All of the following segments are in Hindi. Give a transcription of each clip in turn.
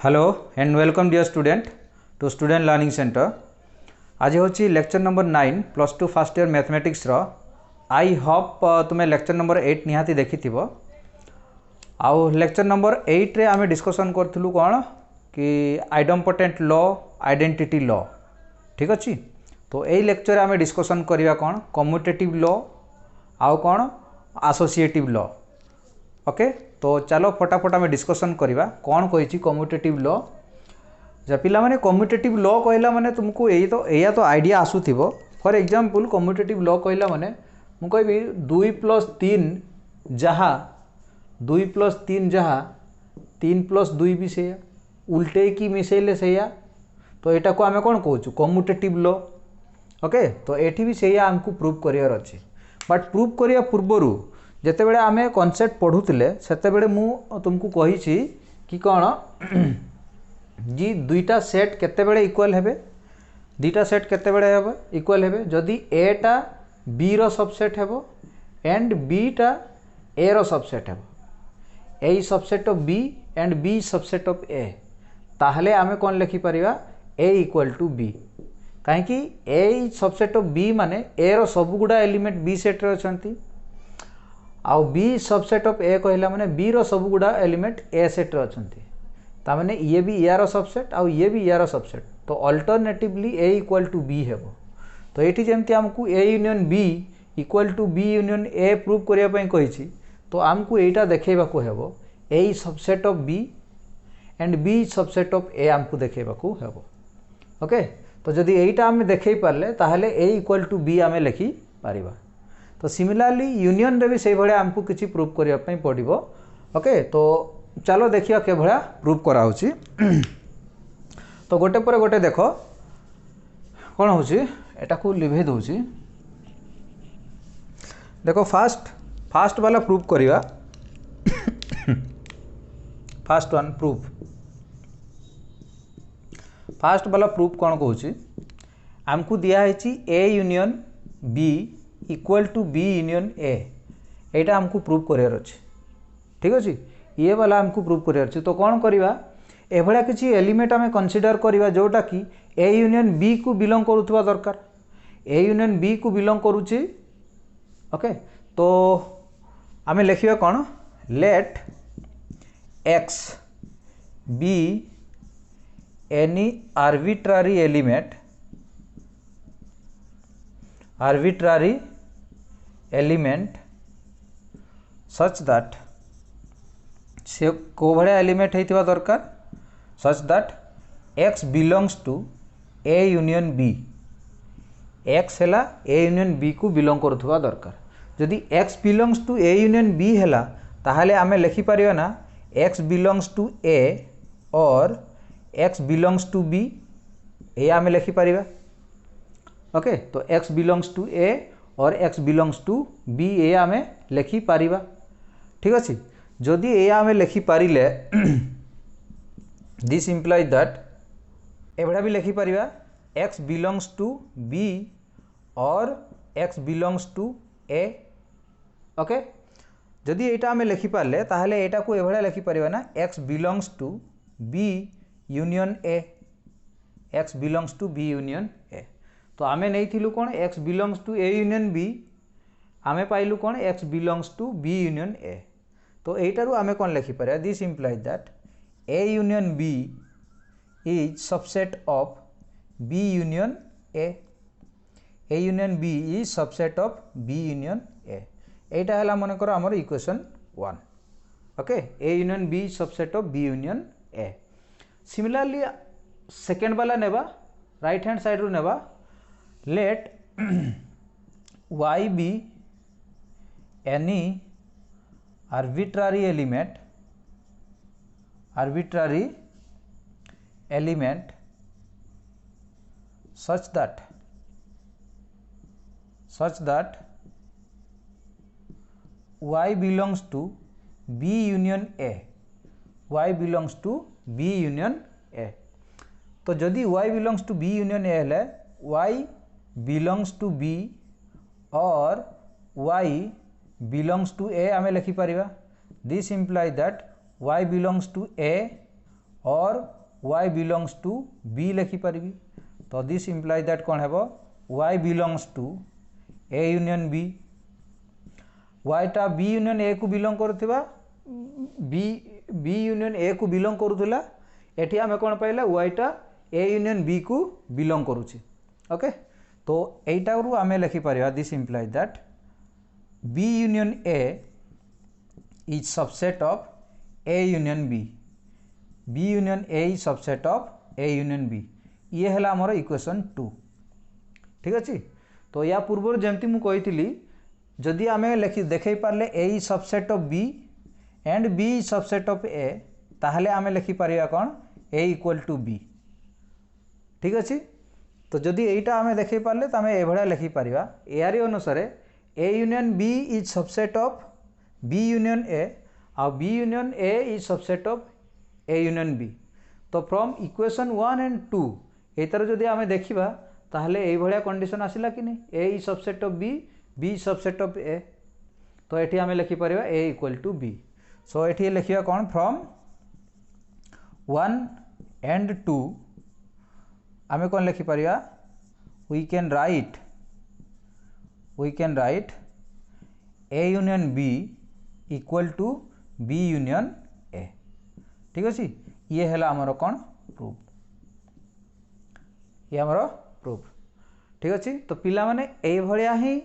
Hello and welcome dear student to student learning centre. आज हूँ lecture number 9 plus two first year mathematics रो। आई होप तुम्हें लेक्चर नंबर 8 निहाती देखि आउ लेक्चर नंबर 8 रे आमे डिस्कशन करथुलु कौन कि आइडम्पोटेंट लॉ आइडेंटिटी लॉ। ठीक अच्छे, तो यही लेक्चर आमे डिस्कशन करवा कौन कम्यूटेटिव लॉ आउ कौन एसोसिएटिव लॉ। ओके, तो चलो फटाफट आम डिस्कसन करवा कौन कही कम्यूटेटिव लॉ। जब पिला माने कम्यूटेटिव लॉ कहला माने तुमको यही तो आइडिया आसुथिबो। फॉर एग्जांपल कम्यूटेटिव लॉ कहला माने मु कहबी 2 + 3 जहा 2 + 3 जहा 3 + 2 भी से उल्टे की मिसेले से तो यहाँ को आम कौन कहूँ कम्यूटेटिव लॉ। ओके, तो ये भी से आमको प्रूव करार अच्छे। बट प्रूव करने पूर्वर जितेबले आम कनसेप्ट पढ़ुले से मु तुमको कही कि कौन जी दुईटा सेट केतेबेले इक्वल हेबे, दुईटा सेट केतेबेले हेबे इक्वल हेबे जदि ए टा बी रो सबसेट हेबो एंड बी टा ए रो सबसेट हेबो। A subset of B and B subset of A, ताहले आमे कौन लिखि परिबा ए = बी। कहीं ए सबसेट ऑफ बी माने ए रो सब गुडा एलिमेंट बी सेट रे अछंती आउ बी सबसेट ऑफ ए कहला माने बी रो सब गुडा एलिमेंट ए सेट रे अछंती। ता माने ये भी यार सबसेट आउ ये भी यार सबसेट, तो अल्टरनेटिवली ए = बी हेबो। तो ये जमती आमको A union B = B union A prove करिया पई कहिछि, तो आमको एटा देखेबाको हेबो A subset of B and B subset of A आमको देखेबाको हेबो। ओके, तो जदि एटा आमे देखै पारले ताहले ए = बी आमे लिखि पारिबा। तो सिमिलरली यूनियन रे भी से भले आमको किसी प्रूव करिया पई पड़िबो। ओके, तो चलो देखिया के भला प्रूव करा होची। तो गोटे पर गोटे देखो कौन होची, एटा को लिभे दोची। देखो फास्ट वाला प्रूव करिया। फास्ट वन प्रूफ, फास्ट वाला प्रूफ कौन कहूची आमको दिया है A union B = B union A. यहाँ आमको प्रूव करार अच्छे। ठीक अच्छे, ये वाला आमको प्रूव करार अच्छे। तो कौन करवा एभलिया किसी एलिमेंट आम कनसीडर करवा जोटा कि ए यूनियन बी को बिलोंग करुवा दरकार। ए यूनियन बी को बिलोंग करुच्ची। ओके, तो आम लिखा कौन let x be any arbitrary element such that से को भाया एलिमेंट होता दरकार such that x belongs to A union B. X है ए यूनियन बी को बिलोंग करुवा दरकार। जदि x belongs to A union B है ताहले आमे लिखि परिया ना एक्स बिलोंग्स टू ए और एक्स बिलोंग्स टू बी, ये आमे लिखि परिया। ओके, तो एक्स बिलोंग्स टू ए और एक्स बिलोंग्स टू बी ये आमे लिखि पारिबा। ठीक अच्छे, जदि ये आमे लिखि पारिले दिस इम्प्लाइज दैट एभड़ा भी लिखि पारिबा x belongs to B or x belongs to A. Okay, जदि एटा आमे लिखि पारले ताहले एटा को एभड़ा लिखि पारिबा ना x belongs to B union A, x belongs to B union A. तो आमे नहीं थिलु कौन x belongs to A union B, आमे पाइलु कौन x belongs to B union A. तो एटारू आमे कौन लिखि पारे this implies that A union B is subset of B union A. A union B is subset of B union A. एटा हला मन कर हमर equation 1। Okay, A union B is subset of B union A. Similarly second वाला नेबा राइट हैंड साइड रू नेबा let y be any arbitrary element such that y belongs to b union a, y belongs to b union a। तो जदि y belongs to b union a है y belongs to b और y belongs to a आमे लिखि परिबा। This implies that y belongs to a or y belongs to b लिखिपारि। तो दिस इम्प्लाइज दैट कौन है y belongs to a union b। y टा b यूनियन a को बिलोंग करुवा b यूनियन a को बिलोंग करुला। एठी आमे कौन पाइला y टा a यूनियन b को बिलोंग करुछि। ओके, तो एटा रु आमे लिखि परिया this implies that b union a is subset of a union b। b union a is subset of a union b। ये है हमर इक्वेशन 2। ठीक अछि। तो या पूर्व जमती मु कहितली जदि आमे लिखि देखै Parle a is subset of b and b is subset of a, ताहले आमे लिखि परिया कोन a इक्वल टू b। ठीक अछि। तो जदि एटा आमे देखै पारले त आमे ए भडा लिखि परिया एआर अनुसार a union b is subset of b union a और b union a is subset of a union b। तो फ्रॉम इक्वेशन 1 एंड 2 एतर जदि आमे देखिबा ताहले ए भडा कंडीशन आसिला कि नै a is subset of b is subset of a। तो एठी आमे लिखि परिया a इक्वल टू b। सो एठी लिखिया कोन फ्रॉम 1 एंड 2 आमे कोन लिखि परिया we can write a union b equal to b union a। ठीक अछि। ये हैला हमरो कोन प्रूफ, ये हमरो प्रूफ। ठीक अछि। तो पिला माने एई भलिया ही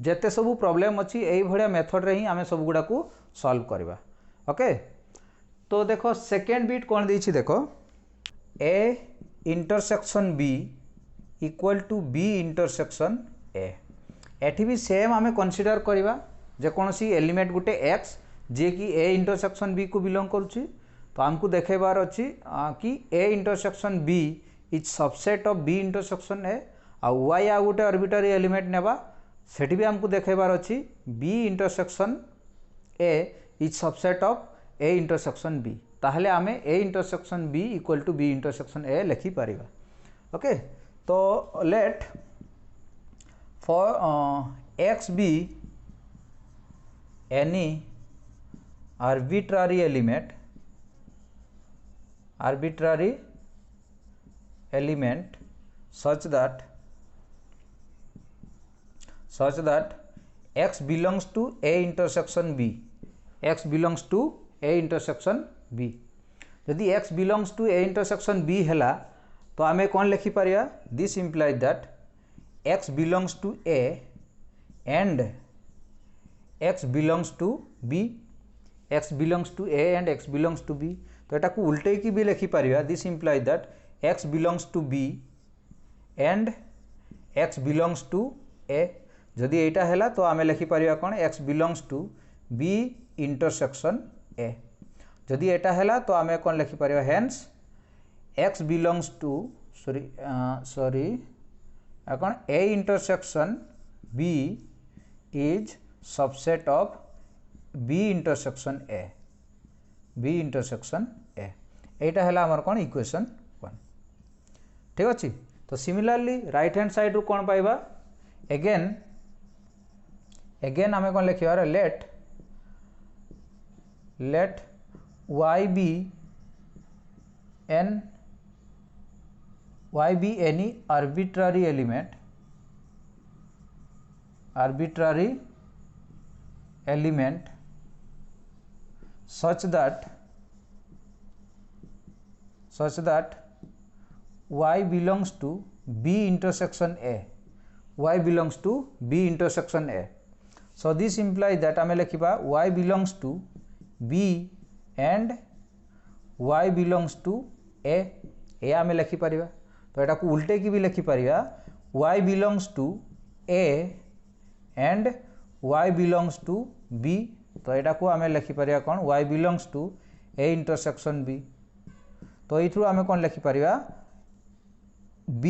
जेते सब प्रॉब्लम अछि एई भलिया मेथड रे ही आमे सब गुडा को सॉल्व करबा। ओके, तो देखो सेकेंड बिट कोन दैछि देखो a intersection b equal to b intersection a। एठी भी सेम आमे कंसीडर करबा जे कोनसी एलिमेंट गुटे x जे कि a इंटरसेक्शन b को बिलोंग करूछि। तो हमको देखेबार अछि कि a intersection b is subset of b intersection a or y uh Gute arbitrary element नेबा सेठी भी हमको देखेबार अछि b intersection a is subset of a intersection b। ताहले आमे a intersection b equal to b intersection a लिखि परिबा। ओके, तो let for x be any arbitrary element such that x belongs to a intersection b, x belongs to a intersection b। यदि x belongs to a intersection b हैला तो आमे कौन लिखि परिया this implies that x belongs to a and x belongs to b, x belongs to a and x belongs to b। तो एटा को उल्टे की भी लिखि परिया this implies that x belongs to b and x belongs to a। जदि एटा हैला तो आमे लिखि परिया कोन x belongs to b intersection a। जदि एटा हैला तो आमे कोन लिखि परिया hence x belongs to cone a intersection b is subset of b intersection a, b intersection a। एटा हैला हमर कोन इक्वेशन 1। ठीक अछि। तो सिमिलरली राइट हैंड साइड रु कोन पाइबा अगेन आमे कोन लिखिबा late y be any arbitrary element such that y belongs to b intersection a, y belongs to b intersection a। so this implies that आमे लिखिबा y belongs to b and y belongs to a। ए आमे लिखि परिबा। तो एटा को उल्टे की भी लिखि परिबा y belongs to a and y belongs to b। तो एटा को आमे लिखि परिबा कोन y belongs to a intersection b। तो इथु आमे कोन लिखि परिबा b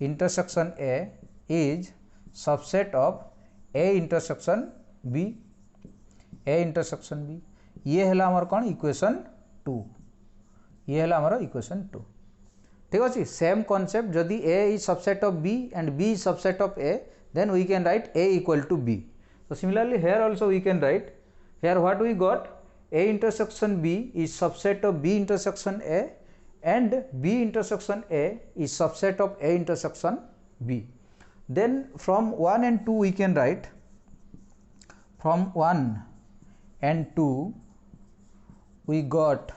intersection a is subset of a intersection b, a intersection b। ये हैला हमर कोन इक्वेशन 2, ये हैला हमर इक्वेशन 2। ठीक अछि। सेम कांसेप्ट जदि a is subset of b and b is subset of a then we can write a equal to b। so similarly here also we can write here what we got A intersection B is subset of B intersection A, and B intersection A is subset of A intersection B. Then from 1 and 2 we can write, from 1 and 2 we got,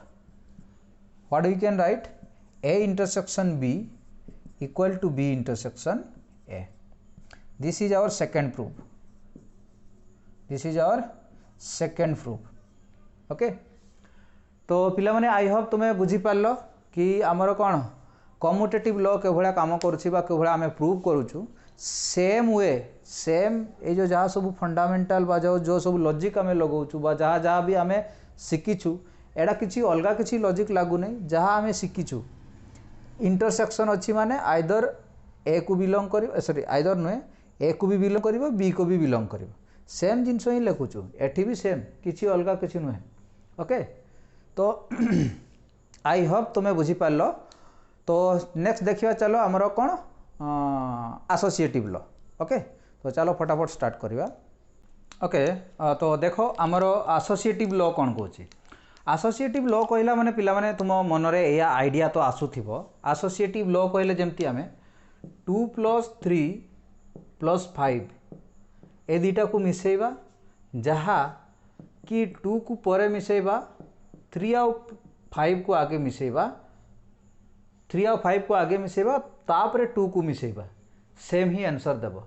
what we can write, A intersection B equal to B intersection A. This is our second proof. This is our second proof. Okay. तो पिला माने आई होप तुम्हें बुझी पारलो कि आमर कौन कम्यूटेटिव लॉ के भला काम करुछि बा के भला आमे प्रूव करूछु सेम वे सेम ए जो जहाँ सब फंडामेंटाल बा जो सब लॉजिक आमे लगाउछु बा जहाँ जहाँ भी आमे शिखिछु एडा किछि अलगा किछि लॉजिक लागु नै जहाँ आमे शिखिछु इंटरसेक्शन अछि माने आइदर ए को बिलोंग करिवो सॉरी आइदर नुहे ए को भी बिलोंग करिवो बी को भी बिलोंग करिवो सेम जिनस ही लिखुछु एठी भी सेम किछि अलगा किछि नुहे ओके तो आई होप तुम्हें बुझी पारलो तो नेक्स्ट देखिया चलो हमरो कोन एसोसिएटिव लॉ ओके तो चलो फटाफट स्टार्ट करिवा ओके तो देखो हमरो एसोसिएटिव लॉ कोन कहूची एसोसिएटिव लॉ कहला माने पिला माने तुम मन रे या आइडिया तो आसुथिबो एसोसिएटिव लॉ कहले जेमती हमें 2 + 3 + 5 ए दुटा को मिसेबा जहाँ कि 2 को परे मिसेबा 3 और 5 को आगे मिसेबा 3 और 5 को आगे मिसेबा तापरे 2 को मिसेबा सेम ही आंसर देव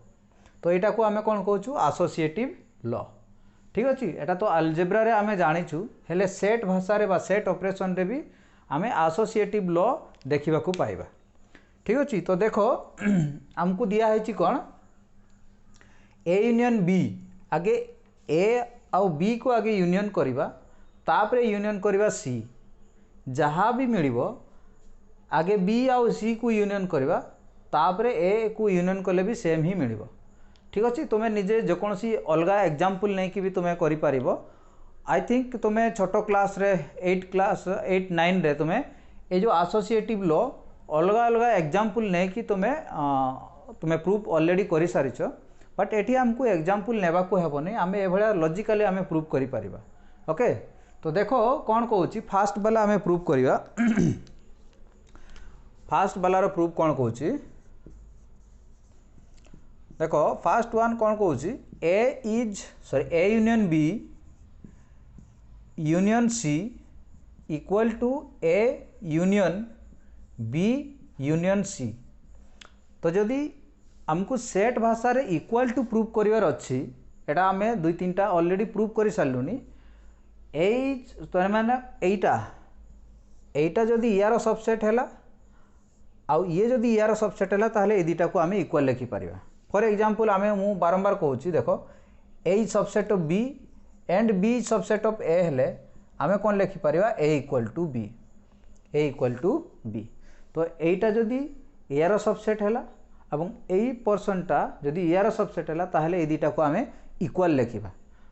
तो यहाँ को आम कौन कहूँ एसोसिएटिव लॉ ठीक अच्छे एटा तो अलजेब्रा रे आमे जानिछु हेले सेट भाषा रे बा सेट ऑपरेशन रे भी आमे एसोसिएटिव लॉ देखिबा को पाइबा ठीक अच्छे तो देखो हमको दिया है कौन ए यूनियन बी आगे ए आउ बी को आगे यूनियन करिबा तापरे यूनियन करिबा सी जहाँ भी मिलिबो आगे बी आउ सी को यूनियन करिबा तापरे ए को यूनियन कले भी सेम ही मिलिबो ठीक अच्छे तुम्हें निजे जेकोसी अलगा एग्जाम्पल नहीं कि भी तुम्हें करि पारिबो आई थिंक तुम्हें छोटो क्लास रे 8 9 रे तुम्हें ये जो एसोसिएटिव लॉ अलगा अलगा एग्जाम्पल नहीं कि तुम्हें प्रूफ ऑलरेडी कर सारिछ बट एठी हमको एग्जाम्पल नेबा को हेबोनी आमे ए भलिया लॉजिकली आमे प्रूफ करि पारिबा ओके तो देखो कौन कहूँ फास्ट वाला आमे प्रूफ करिबा फास्ट वाला प्रूफ कौन कहूँ देखो फास्ट वन कौन कहूँ A union B union C equal to A union B union C तो जदि हमको सेट भाषा रे इक्वल टू प्रूफ करिवार अच्छी एटा आमे 2-3टा ऑलरेडी प्रूफ कर सारूनी तो माने एटा जदि यार सबसेट हैला आउ ये जदि यार सबसेट हैला ताहले ए दुटा को आमे इक्वल लिखि परिबा फॉर एग्जांपल आमे मु बारंबार कहूची देखो A subset of B and B subset of A हेले आमे कोन लिखि परिबा ए इक्वल टू बी तो एटा जदि यार सबसेट हैला एवं यही पर्सनटा जदि यार सबसेट है ताहले ए दुटा को आम इक्वल लिखा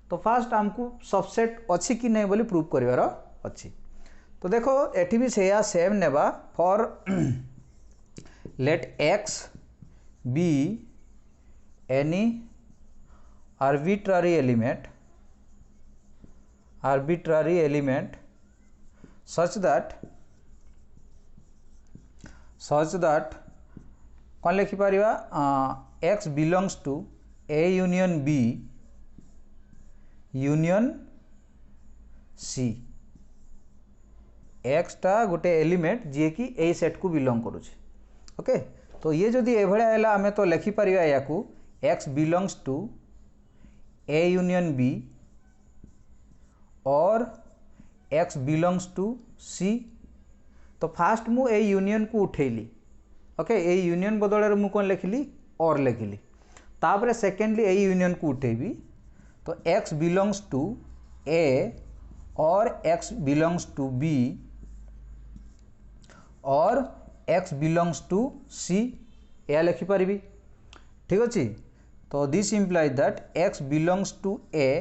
तो फास्ट आमको सबसेट अच्छी कि नहीं बोली प्रूव करिवार अच्छी तो देखो एठी भी सेया सेम नेबा for let x be any arbitrary element such that कौन लिखि पारिबा x belongs to A union B union C x टा गोटे एलिमेंट जी कि ए सेट को बिलोंग करुचे ओके तो ये जदि ए भलिया हैला हमें तो लिखि Paribas याकू x belongs to A union B और x belongs to C तो फास्ट मु ए यूनियन को उठेली ओके ए यूनियन बदल मु कौन लिखिली और लिखिली तापरे सेकेंडली ए यूनियन को उठेबी तो x बिलोंग्स टू A और x बिलोंग्स टू B और x बिलोंग्स टू C या लिखिपारि ठीक अच्छे तो this imply that x belongs to A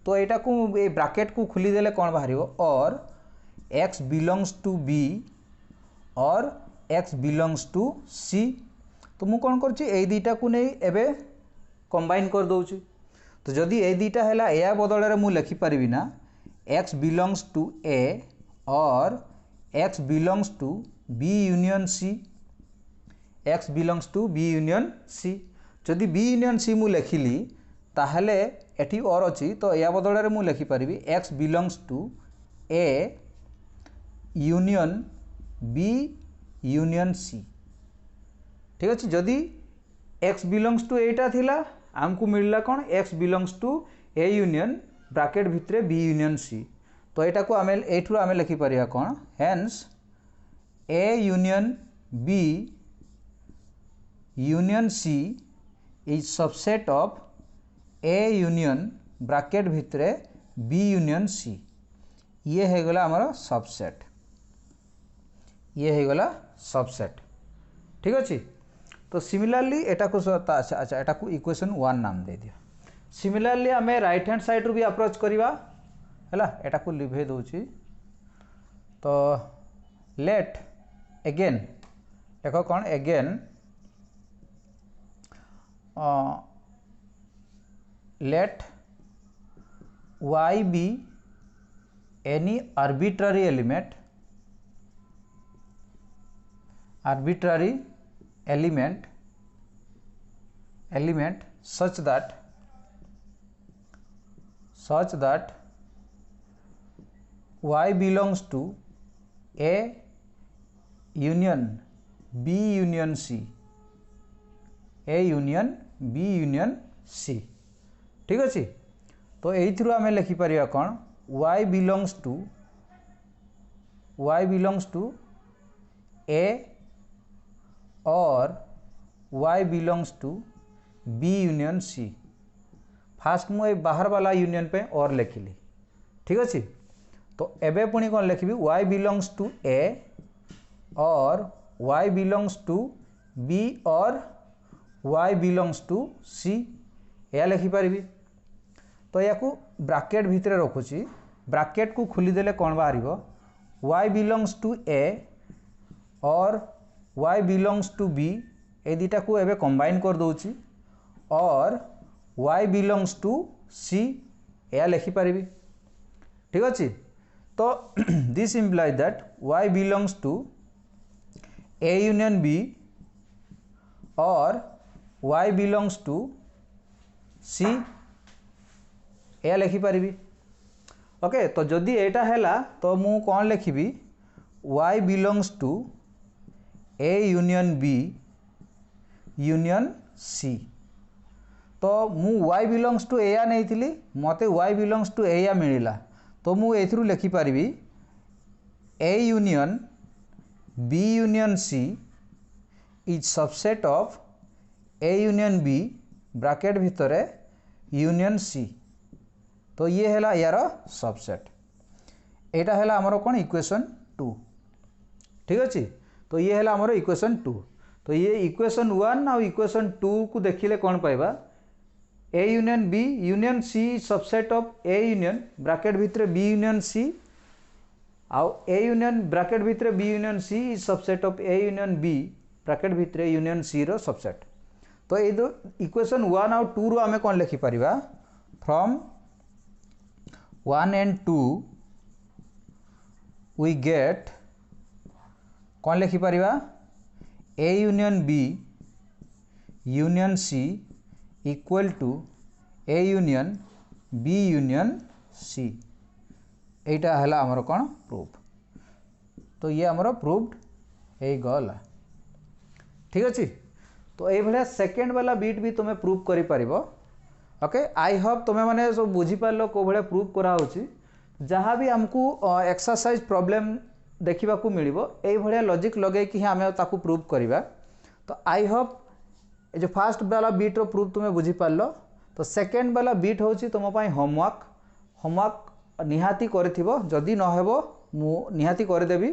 तो यहाँ को ए ब्राकेट को खोलीदेले कौन बाहर और x बिलोंग्स टू B और x बिलोंग्स टू C तो मु कौन कर दुटा को नहीं एबे कंबाइन कर दूची तो जदि ए दुटा है या बदल में मुझे लिखिपारि ना x belongs to A or x belongs to B union C, x belongs to B union C। जदि B union C मु लिखिली ताहले एठी और अछि तो या बदଳରେ मु लिखि परिबी x belongs to A union B union C। ठीक अछि, जदि x belongs to एटा थिला आमको मिलला कोन x belongs to A union bracket भितरे B union C। तो एटा को आमे एठुर आमे लिखि परिया कोन hence A union B union C is subset of A union bracket भितरे B union C। ये है गला हमारा सबसेट, ये है गला सबसेट। ठीक अछि, तो सिमिलरली एटा को अच्छा एटा को इक्वेशन 1 नाम दे दिया। सिमिलरली आमे राइट हैंड साइड रू भी अप्रोच करिवा हैला। एटा को लिभे दोछि तो लेट अगेन देखो कौन again let y be any arbitrary element such that y belongs to A union B union C, A union B union C। ठीक अछि, तो एइथरु आमे लिखि परिया कोन y belongs to A or y belongs to B union C। Fast मु ए बाहर वाला यूनियन पे और लिखिली। ठीक अछि, तो एबे पुणी कोन लिखिबी y belongs to A or y belongs to B और y belongs to C या लिखि पारिबी। तो या को ब्रैकेट भितरे रखुची, ब्रैकेट को खोली देले कोन बाहरिबो y belongs to A or y belongs to B ए दिटा को एबे कंबाइन कर दोची और y belongs to C या लिखि पारिबी। ठीक अछि, तो this implies that y belongs to A union B और y belongs to C या लिखि पारिबी। ओके, तो जदि एटा हैला तो मु कोन लिखिबी y belongs to A union B union C। तो मु y belongs to A या नहीं थिली, मते y belongs to A या मिलिला, तो मु एथरु लिखि पारिबी A union B union C is subset of A union B bracket भितरे union C। तो ये हैला यार सबसेट, एटा हैला हमरो कोन इक्वेशन 2। ठीक अछि, तो ये हैला हमरो इक्वेशन 2। तो ये इक्वेशन 1 और इक्वेशन 2 को देखिले कोन पाइबा A union B union C subset of A union bracket भितरे B union C आउ A union ब्रैकेट भितरे B union C subset of A union B bracket भितरे union C रो सबसेट। तो ये दो इक्वेशन 1 और 2 रो आमे कोन लिखि परिबा फ्रॉम 1 and 2 we get कौन लिखि परिबा A union B union C equal to A union B union C। एटा हला हमर कोन प्रूफ। तो ये हमर प्रूव्ड हे गला। ठीक अछि, तो ए भले सेकंड वाला बीट भी तुमे प्रूव करि परिबो। ओके, आई होप तुमे माने सब बुझी पारलो को भले प्रूव करा होची। जहाँ भी हमको एक्सरसाइज प्रॉब्लम देखिबा को मिलिबो ए भले लॉजिक लगे कि हमें ताकू प्रूव करिबा। तो आई होप ए जो फर्स्ट वाला बीट रो प्रूफ तुमे बुझी पारलो। तो सेकंड वाला बीट होची तुम पई होमवर्क निहाती करथिबो, जदी न हेबो मु निहाती कर देबी,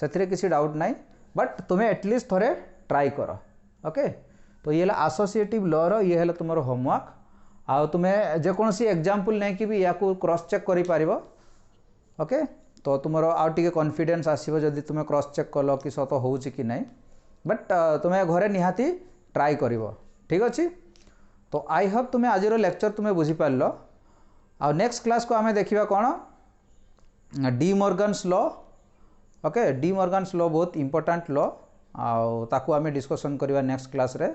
सेथिरे किसी डाउट नाही, बट तुमे एटलीस्ट थोरे ट्राई करो। ओके, तो ये एसोसिएटिव लॉ रो ये हेला तुमरो होमवर्क। आ तुम्हें जेकोसी एग्जांपल नहीं कि भी या को क्रॉस चेक करि पारिबो। ओके, तो तुमरो आउ टिके कॉन्फिडेंस आसीबो जदी तुमे क्रॉस चेक कलो कि सतो होउची कि नहीं, बट तुमे घरे निहाती ट्राई करिवो। ठीक अछि, तो आई होप तुमे आजिरो लेक्चर तुमे बुझी पारलो। आ नेक्स्ट क्लास को आमे देखिबा कोन De Morgan's law. Okay, De Morgan's law बहुत इंपोर्टेंट लॉ आउ ताकू आमे डिस्कशन करवा नेक्स्ट क्लास रे।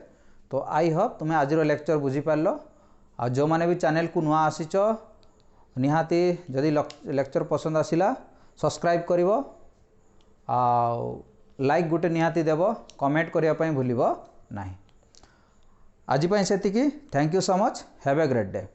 तो आई होप तुम आज लेक्चर बुझी पारलो। आ जो माने भी चैनल को नुआ आसीच निहाती जदि लेक्चर पसंद आसिला सब्सक्राइब करिवो आ लाइक गुटे निहाती देव, कमेंट करिया पई भूलिबो नाही। आज पई सेतिकी, thank you so much, have a great day.